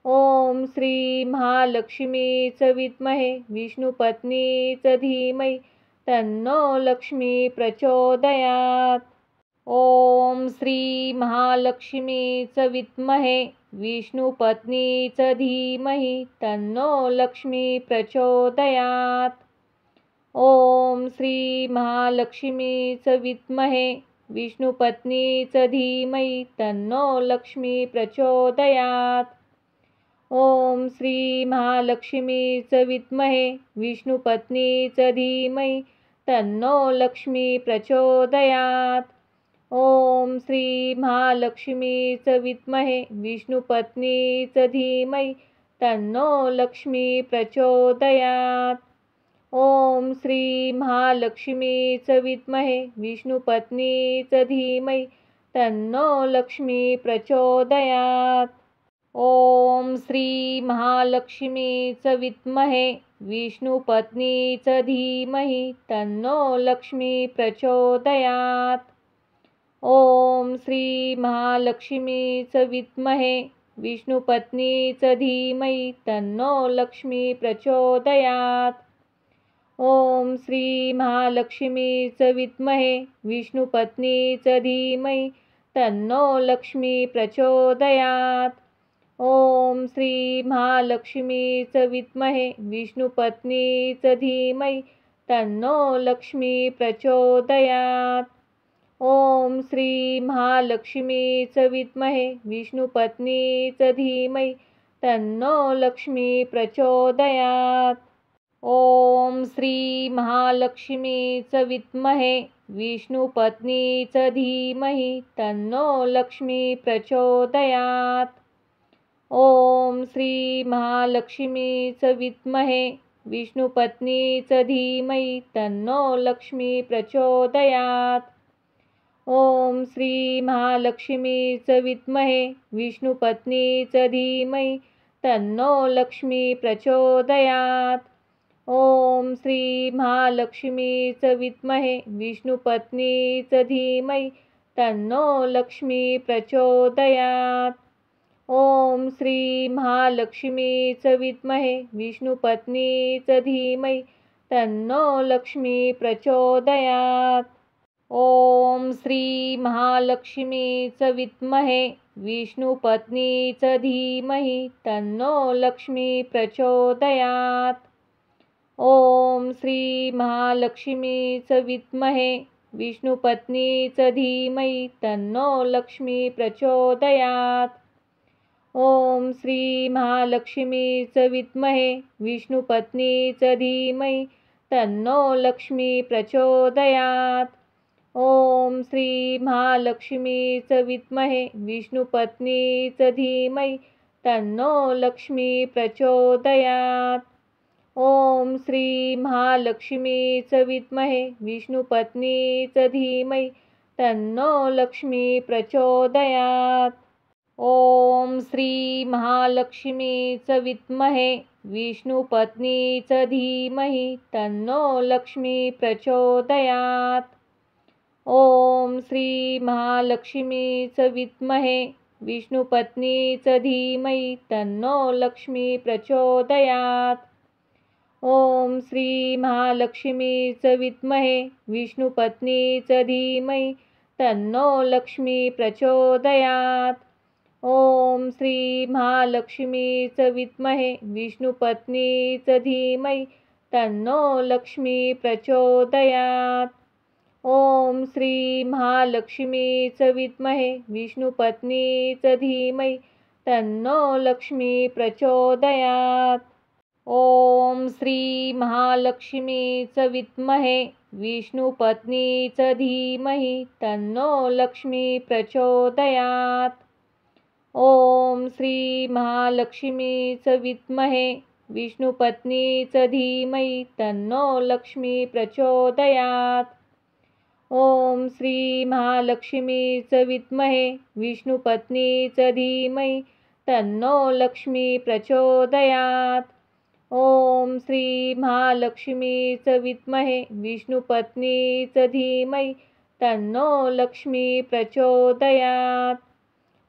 A: ओम श्री महालक्ष्मीच विद्महे विष्णुपत्नीच धीमहि तन्नो लक्ष्मी प्रचोदयात्। ओम श्री महालक्ष्मीच विद्महे विष्णुपत्नीच धीमहि तन्नो लक्ष्मी प्रचोदयात्। ओम श्री महालक्ष्मीच विद्महे विष्णुपत्नीच धीमहि तन्नो लक्ष्मी प्रचोदयात्। ओम श्री महालक्ष्मीच विद्महे विष्णुपत्नीच धीमहि तन्नो लक्ष्मी प्रचोदयात्। ओम श्री महालक्ष्मीच विद्महे विष्णुपत्नीच धीमहि तन्नो लक्ष्मी प्रचोदयात्। ओम श्री महालक्ष्मीच विद्महे विष्णुपत्नीच धीमहि तन्नो लक्ष्मी प्रचोदयात्। ओम श्री महालक्ष्मीच विद्महे विष्णुपत्नीच धीमहि तन्नो लक्ष्मी प्रचोदयात्। ओम श्री महालक्ष्मीच विद्महे विष्णुपत्नीच धीमहि तन्नो लक्ष्मी प्रचोदयात्। ओम श्री महालक्ष्मीच विद्महे विष्णुपत्नीच धीमहि तन्नो लक्ष्मी प्रचोदयात्। ओम श्री महालक्ष्मीच विद्महे विष्णुपत्नीच धीमहि तन्नो लक्ष्मी प्रचोदयात्। ओम श्री महालक्ष्मीच विद्महे विष्णुपत्नीच धीमहि तन्नो लक्ष्मी प्रचोदयात्। ओम श्री महालक्ष्मीच विद्महे विष्णुपत्नीच धीमहि तन्नो लक्ष्मी प्रचोदयात्। ओम श्री महालक्ष्मीच विद्महे विष्णुपत्नीच धीमहि तन्नो लक्ष्मी प्रचोदयात्। ओम श्री महालक्ष्मीच विद्महे विष्णुपत्नीच धीमहि तन्नो लक्ष्मी प्रचोदयात्। ओम श्री महालक्ष्मीच विद्महे विष्णुपत्नीच धीमहि तन्नो लक्ष्मी प्रचोदयात्। ओम श्री महालक्ष्मीच विद्महे विष्णुपत्नीच धीमहि तन्नो लक्ष्मी प्रचोदयात्। ओम श्री महालक्ष्मीच विद्महे विष्णुपत्नीच धीमहि तन्नो लक्ष्मी प्रचोदयात्। ओम श्री महालक्ष्मीच विद्महे विष्णुपत्नीच धीमहि तन्नो लक्ष्मी प्रचोदयात्। ओम श्री महालक्ष्मीच विद्महे विष्णुपत्नीच धीमहि तन्नो लक्ष्मी प्रचोदयात्। ओम श्री महालक्ष्मीच विद्महे विष्णुपत्नीच धीमहि तन्नो लक्ष्मी प्रचोदयात्। ओम श्री महालक्ष्मीच विद्महे विष्णुपत्नीच धीमहि तन्नो लक्ष्मी प्रचोदयात्। ओम श्री महालक्ष्मीच विद्महे विष्णुपत्नीच धीमहि तन्नो लक्ष्मी प्रचोदयात्। ओम श्री महालक्ष्मीच विद्महे विष्णुपत्नीच धीमहि तन्नो लक्ष्मी प्रचोदयात्। ओम श्री महालक्ष्मीच विद्महे विष्णुपत्नीच धीमहि तन्नो लक्ष्मी प्रचोदयात्। ओम श्री महालक्ष्मीच विद्महे विष्णुपत्नीच धीमहि तन्नो लक्ष्मी प्रचोदयात्। ओम श्री महालक्ष्मीच विद्महे विष्णुपत्नीच धीमहि तन्नो लक्ष्मी प्रचोदयात्। ओम श्री महालक्ष्मीच विद्महे विष्णुपत्नीच धीमहि तन्नो लक्ष्मी प्रचोदयात्। ओम श्री महालक्ष्मीच विद्महे विष्णुपत्नीच धीमहि तन्नो लक्ष्मी प्रचोदयात्। ओम श्री महालक्ष्मीच विद्महे विष्णुपत्नीच धीमहि तन्नो लक्ष्मी प्रचोदयात्। ओम श्री महालक्ष्मीच विद्महे विष्णुपत्नीच धीमहि तन्नो लक्ष्मी प्रचोदयात्।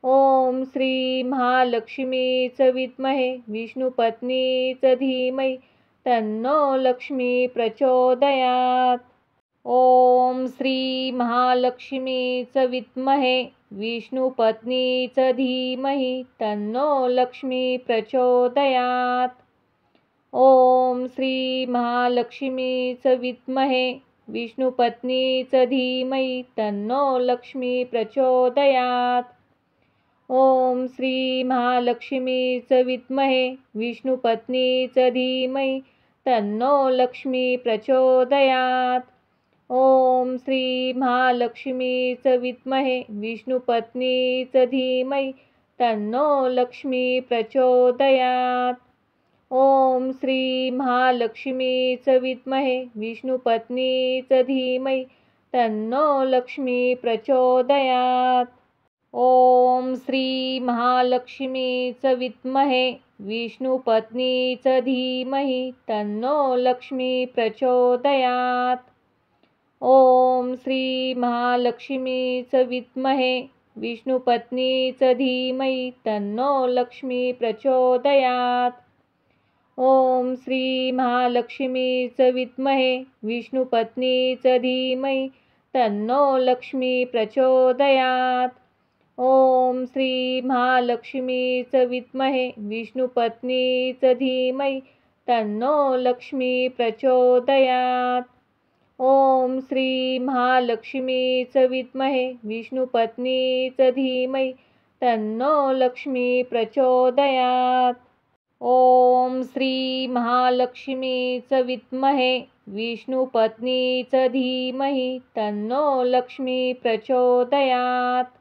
A: ओम श्री महालक्ष्मीच विद्महे विष्णुपत्नीच धीमहि तन्नो लक्ष्मी प्रचोदयात्। ओम श्री महालक्ष्मीच विद्महे विष्णुपत्नीच धीमहि तन्नो लक्ष्मी प्रचोदयात्। ओम श्री महालक्ष्मीच विद्महे विष्णुपत्नीच धीमहि तन्नो लक्ष्मी प्रचोदयात्। ओम श्री महालक्ष्मीच विद्महे विष्णुपत्नीच धीमहि तन्नो लक्ष्मी प्रचोदयात्। ओम श्री महालक्ष्मीच विद्महे विष्णुपत्नीच धीमहि तन्नो लक्ष्मी प्रचोदयात्। ओम श्री महालक्ष्मीच विद्महे विष्णुपत्नीच धीमहि तन्नो लक्ष्मी प्रचोदयात्। ओम श्री महालक्ष्मीच विद्महे विष्णुपत्नीच धीमहि तन्नो लक्ष्मी प्रचोदयात्। ओम श्री महालक्ष्मीच विद्महे विष्णुपत्नीच धीमहि तन्नो लक्ष्मी प्रचोदयात्। ओम श्री महालक्ष्मीच विद्महे विष्णुपत्नीच धीमहि तन्नो लक्ष्मी प्रचोदयात्। ओम श्री महालक्ष्मीच विद्महे विष्णुपत्नीच धीमहि तन्नो लक्ष्मी प्रचोदयात्। ओम श्री महालक्ष्मीच विद्महे विष्णुपत्नीच धीमहि तन्नो लक्ष्मी प्रचोदयात्। ओम श्री महालक्ष्मीच विद्महे विष्णुपत्नीच धीमहि तन्नो लक्ष्मी प्रचोदयात्।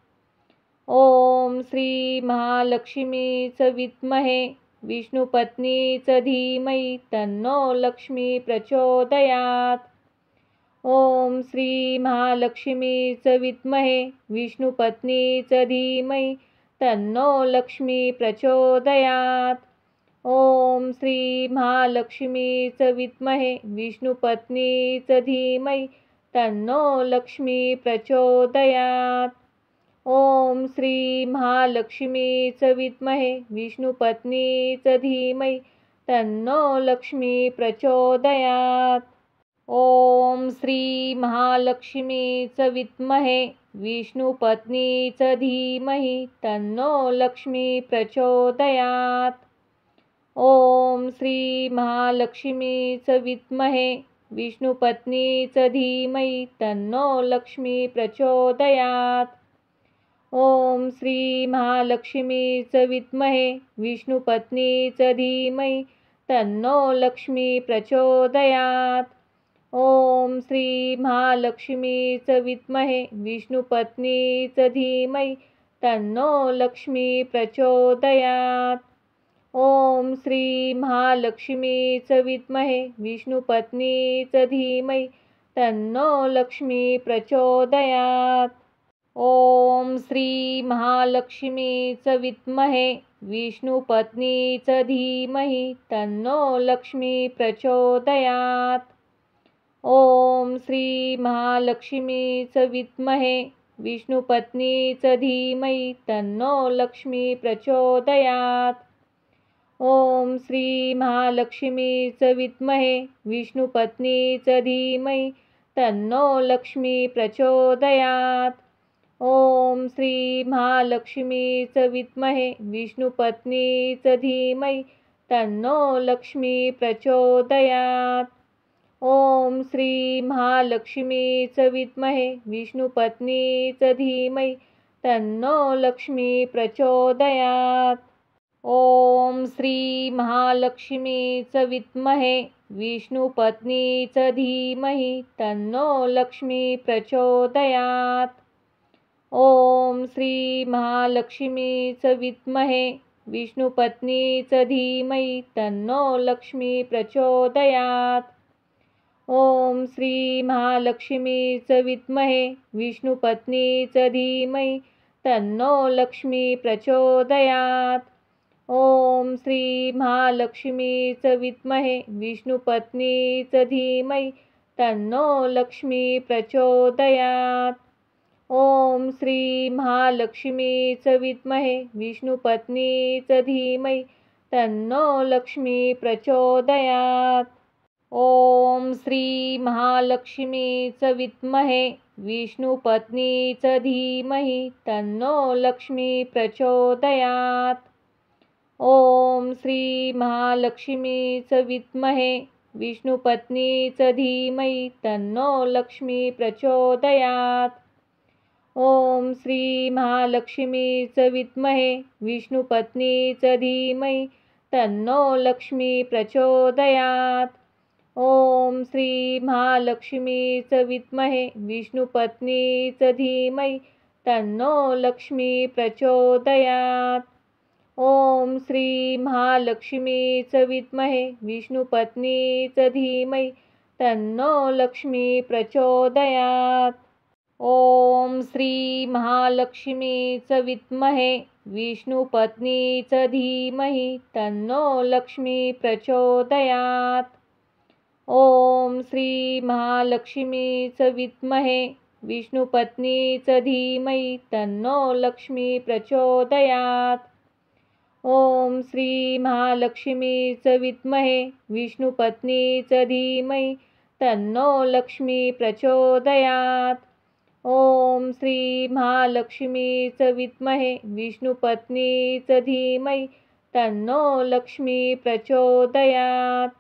A: ओम श्री महालक्ष्मीच विद्महे विष्णुपत्नीच धीमहि तन्नो लक्ष्मी प्रचोदयात्। ओम श्री महालक्ष्मीच विद्महे विष्णुपत्नीच धीमहि तन्नो लक्ष्मी प्रचोदयात्। ओम श्री महालक्ष्मीच विद्महे विष्णुपत्नीच धीमहि तन्नो लक्ष्मी प्रचोदयात्। ओम श्री महालक्ष्मीच विद्महे विष्णुपत्नीच धीमहि तन्नो लक्ष्मी प्रचोदयात्। ओम श्री महालक्ष्मीच विद्महे विष्णुपत्नीच धीमहि तन्नो लक्ष्मी प्रचोदयात्। ओम श्री महालक्ष्मीच विद्महे विष्णुपत्नीच धीमहि तन्नो लक्ष्मी प्रचोदयात्। ओम श्री महालक्ष्मीच विद्महे विष्णुपत्नीच धीमहि तन्नो लक्ष्मी प्रचोदयात्। ओम श्री महालक्ष्मीच विद्महे विष्णुपत्नीच धीमहि तन्नो लक्ष्मी प्रचोदयात्। ओम श्री महालक्ष्मीच विद्महे विष्णुपत्नीच धीमहि तन्नो लक्ष्मी प्रचोदयात्। ओम श्री महालक्ष्मीच विद्महे विष्णुपत्नीच धीमहि तन्नो लक्ष्मी प्रचोदयात्। ओम श्री महालक्ष्मीच विद्महे विष्णुपत्नीच धीमहि तन्नो लक्ष्मी प्रचोदयात्। ओम श्री महालक्ष्मीच विद्महे विष्णुपत्नीच धीमहि तन्नो लक्ष्मी प्रचोदयात्। ओम श्री महालक्ष्मीच विद्महे विष्णुपत्नीच धीमहि तन्नो लक्ष्मी प्रचोदयात्। ओम श्री महालक्ष्मीच विद्महे विष्णुपत्नीच धीमहि तन्नो लक्ष्मी प्रचोदयात्। ओम श्री महालक्ष्मीच विद्महे विष्णुपत्नीच धीमहि तन्नो लक्ष्मी प्रचोदयात्। ओम श्री महालक्ष्मीच विद्महे विष्णुपत्नीच धीमहि तन्नो लक्ष्मी प्रचोदयात्। ओम श्री महालक्ष्मीच विद्महे विष्णुपत्नीच धीमहि तन्नो लक्ष्मी प्रचोदयात्। ओम श्री महालक्ष्मीच विद्महे विष्णुपत्नीच धीमहि तन्नो लक्ष्मी प्रचोदयात्। ओम श्री महालक्ष्मीच विद्महे विष्णुपत्नीच धीमहि तन्नो लक्ष्मी प्रचोदयात्। ओम श्री महालक्ष्मीच विद्महे विष्णुपत्नीच धीमहि तन्नो लक्ष्मी प्रचोदयात्। ओम श्री महालक्ष्मीच विद्महे विष्णुपत्नीच धीमहि तन्नो लक्ष्मी प्रचोदयात्। ओम श्री महालक्ष्मीच विद्महे विष्णुपत्नीच धीमहि तन्नो लक्ष्मी प्रचोदयात्। ओम श्री महालक्ष्मीच विद्महे विष्णुपत्नीच धीमहि तन्नो लक्ष्मी प्रचोदयात्। ओम श्री महालक्ष्मीच विद्महे विष्णुपत्नीच धीमहि तन्नो लक्ष्मी प्रचोदयात्। ओम श्री महालक्ष्मीच विद्महे विष्णुपत्नीच धीमहि तन्नो लक्ष्मी प्रचोदयात्। ओम श्री महालक्ष्मीच विद्महे विष्णुपत्नीच धीमहि तन्नो लक्ष्मी प्रचोदयात्। ओम श्री महालक्ष्मीच विद्महे विष्णुपत्नीच धीमहि तन्नो लक्ष्मी प्रचोदयात्। ओम श्री महालक्ष्मीच विद्महे विष्णुपत्नीच धीमहि तन्नो लक्ष्मी प्रचोदयात्।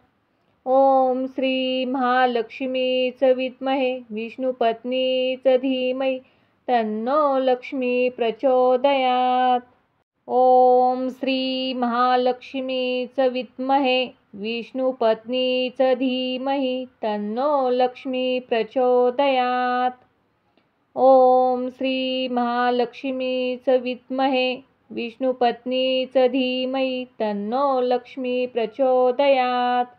A: ओम श्री महालक्ष्मीच विद्महे विष्णुपत्नीच धीमहि तन्नो लक्ष्मी प्रचोदयात्। ओम श्री महालक्ष्मीच विद्महे विष्णुपत्नीच धीमहि तन्नो लक्ष्मी प्रचोदयात्। ओम श्री महालक्ष्मीच विद्महे विष्णुपत्नीच धीमहि तन्नो लक्ष्मी प्रचोदयात्।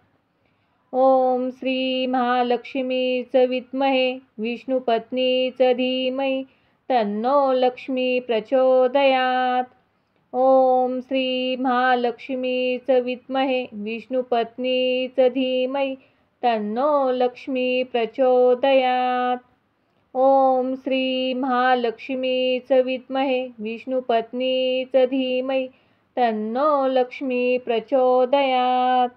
A: ओम श्री महालक्ष्मीच विद्महे विष्णुपत्नीच धीमहि तन्नो लक्ष्मी प्रचोदयात्। ओम श्री महालक्ष्मीच विद्महे विष्णुपत्नीच धीमहि तन्नो लक्ष्मी प्रचोदयात्। ओम श्री महालक्ष्मीच विद्महे विष्णुपत्नीच धीमहि तन्नो लक्ष्मी प्रचोदयात्।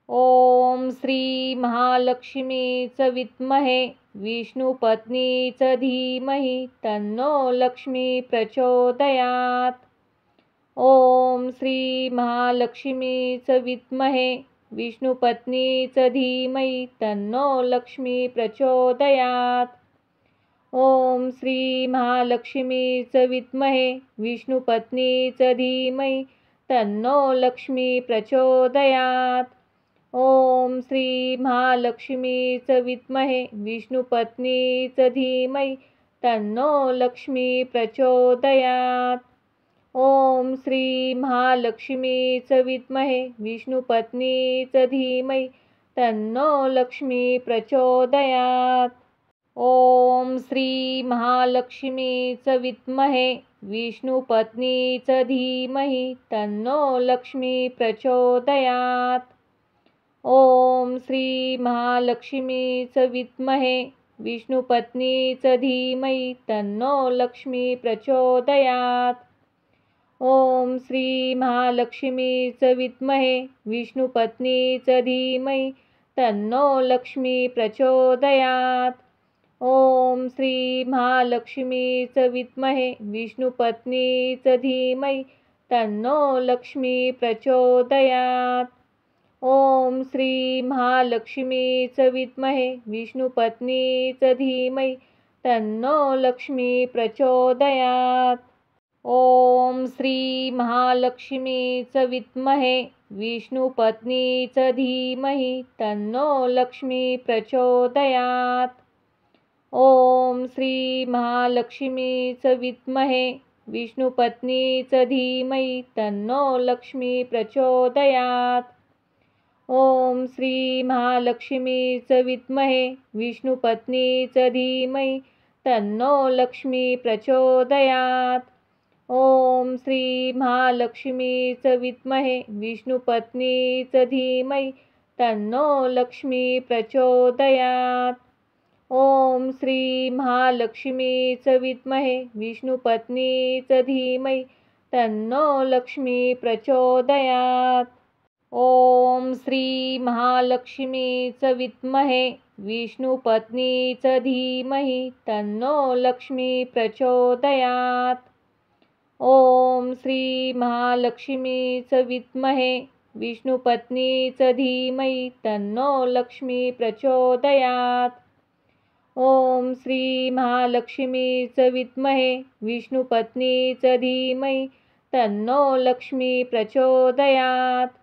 A: ओम श्री महालक्ष्मीच विद्महे विष्णुपत्नीच धीमहि तन्नो लक्ष्मी प्रचोदयात्। ओम श्री महालक्ष्मीच विद्महे विष्णुपत्नीच धीमहि तन्नो लक्ष्मी प्रचोदयात्। ओम श्री महालक्ष्मीच विद्महे विष्णुपत्नीच धीमहि तन्नो लक्ष्मी प्रचोदयात्। ओम श्री महालक्ष्मीच विद्महे विष्णुपत्नीच धीमहि तन्नो लक्ष्मी प्रचोदयात्। ओम श्री महालक्ष्मीच विद्महे विष्णुपत्नीच धीमहि तन्नो लक्ष्मी प्रचोदयात्। ओम श्री महालक्ष्मीच विद्महे विष्णुपत्नीच धीमहि तन्नो लक्ष्मी प्रचोदयात्। ओम श्री महालक्ष्मीच विद्महे विष्णुपत्नीच धीमहि तन्नो लक्ष्मी प्रचोदयात्। ओम श्री महालक्ष्मीच विद्महे विष्णुपत्नीच धीमहि तन्नो लक्ष्मी प्रचोदयात्। ओम श्री महालक्ष्मीच विद्महे विष्णुपत्नीच धीमहि तन्नो लक्ष्मी प्रचोदयात्। ओम श्री महालक्ष्मीच विद्महे विष्णुपत्नीच धीमहि तन्नो लक्ष्मी प्रचोदयात्। ओम श्री महालक्ष्मीच विद्महे विष्णुपत्नीच धीमहि तन्नो लक्ष्मी प्रचोदयात्। ओम श्री महालक्ष्मीच विद्महे विष्णुपत्नीच धीमहि तन्नो लक्ष्मी प्रचोदयात्। ओम श्री महालक्ष्मीच विद्महे विष्णुपत्नीच धीमहि तन्नो लक्ष्मी प्रचोदयात्। ओम श्री महालक्ष्मीच विद्महे विष्णुपत्नीच धीमहि तन्नो लक्ष्मी प्रचोदयात्। ओम श्री महालक्ष्मीच विद्महे विष्णुपत्नीच धीमहि तन्नो लक्ष्मी प्रचोदयात्। ओम श्री महालक्ष्मीच विद्महे विष्णुपत्नीच धीमहि तन्नो लक्ष्मी प्रचोदयात्। ओम श्री महालक्ष्मीच विद्महे विष्णुपत्नीच धीमहि तन्नो लक्ष्मी प्रचोदयात्। ओम श्री महालक्ष्मीच विद्महे विष्णुपत्नीच धीमहि तन्नो लक्ष्मी प्रचोदयात्।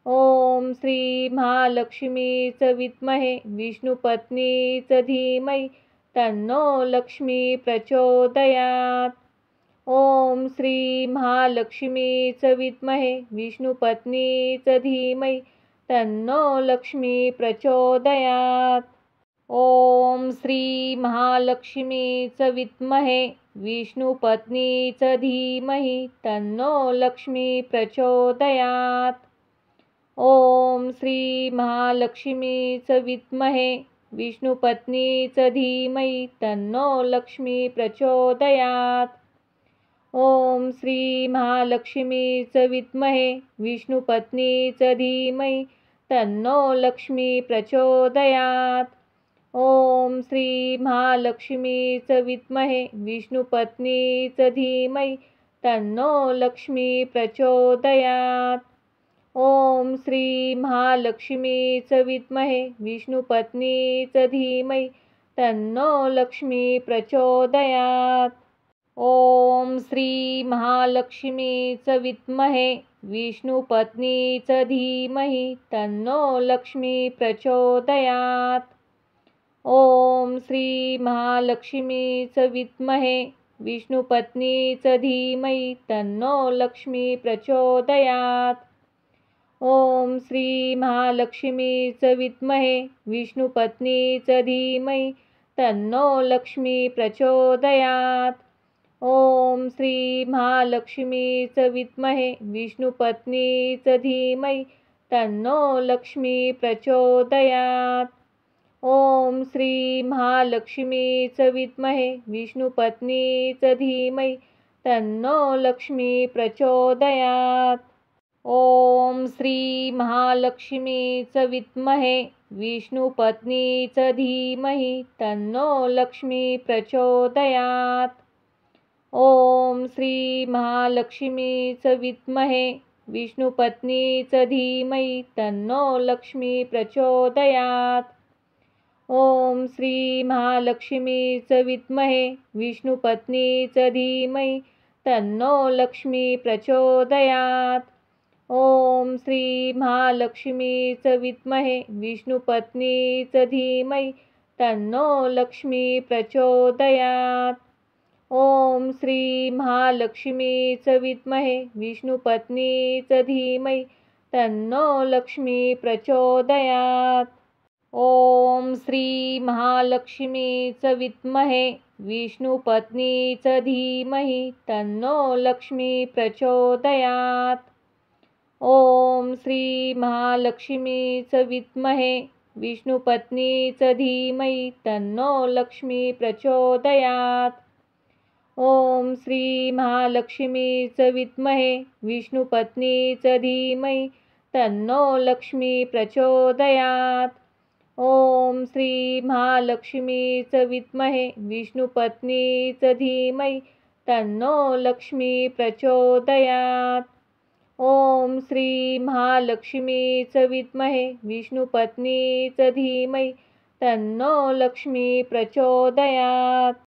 A: ओम श्री महालक्ष्मीच विद्महे विष्णुपत्नीच धीमहि तन्नो लक्ष्मी प्रचोदयात्। ओम श्री महालक्ष्मीच विद्महे विष्णुपत्नीच धीमहि तन्नो लक्ष्मी प्रचोदयात्। ओम श्री महालक्ष्मीच विद्महे विष्णुपत्नीच धीमहि तन्नो लक्ष्मी प्रचोदयात्। ओम श्री महालक्ष्मीच विद्महे विष्णुपत्नीच धीमहि तन्नो लक्ष्मी प्रचोदयात्। ओम श्री महालक्ष्मीच विद्महे विष्णुपत्नीच धीमहि तन्नो लक्ष्मी प्रचोदयात्। ओम श्री महालक्ष्मीच विद्महे विष्णुपत्नीच धीमहि तन्नो लक्ष्मी प्रचोदयात्। ओम श्री महालक्ष्मीच विद्महे विष्णुपत्नीच धीमहि तन्नो लक्ष्मी प्रचोदयात्। ओम श्री महालक्ष्मीच विद्महे विष्णुपत्नीच धीमहि तन्नो लक्ष्मी प्रचोदयात्। ओम श्री महालक्ष्मीच विद्महे विष्णुपत्नीच धीमहि तन्नो लक्ष्मी प्रचोदयात्। ओम श्री महालक्ष्मीच विद्महे विष्णुपत्नीच धीमहि तन्नो लक्ष्मी प्रचोदयात्. ओम श्री महालक्ष्मीच विद्महे विष्णुपत्नीच धीमहि तन्नो लक्ष्मी प्रचोदयात्. ओम श्री महालक्ष्मीच विद्महे विष्णुपत्नीच धीमहि तन्नो लक्ष्मी प्रचोदयात्. ओम श्री महालक्ष्मीच विद्महे विष्णुपत्नीच धीमहि तन्नो लक्ष्मी प्रचोदयात्. ओम श्री महालक्ष्मीच विद्महे विष्णुपत्नीच धीमहि तन्नो लक्ष्मी प्रचोदयात्. ओम श्री महालक्ष्मीच विद्महे विष्णुपत्नीच धीमहि तन्नो लक्ष्मी प्रचोदयात्. ओम श्री महालक्ष्मीच विद्महे विष्णुपत्नीच धीमहि तन्नो लक्ष्मी प्रचोदयात्. ओम श्री महालक्ष्मीच विद्महे विष्णुपत्नीच धीमहि तन्नो लक्ष्मी प्रचोदयात्. ओम श्री महालक्ष्मीच विद्महे विष्णुपत्नीच धीमहि तन्नो लक्ष्मी प्रचोदयात्. ओम श्री महालक्ष्मीच विद्महे विष्णुपत्नीच धीमहि तन्नो लक्ष्मी प्रचोदयात्. ओम श्री महालक्ष्मीच विद्महे विष्णुपत्नीच धीमहि तन्नो लक्ष्मी प्रचोदयात्. ओम श्री महालक्ष्मीच विद्महे विष्णुपत्नीच धीमहि तन्नो लक्ष्मी प्रचोदयात्. ओम श्री महालक्ष्मीच विद्महे विष्णुपत्नीच धीमहि तन्नो लक्ष्मी प्रचोदयात्.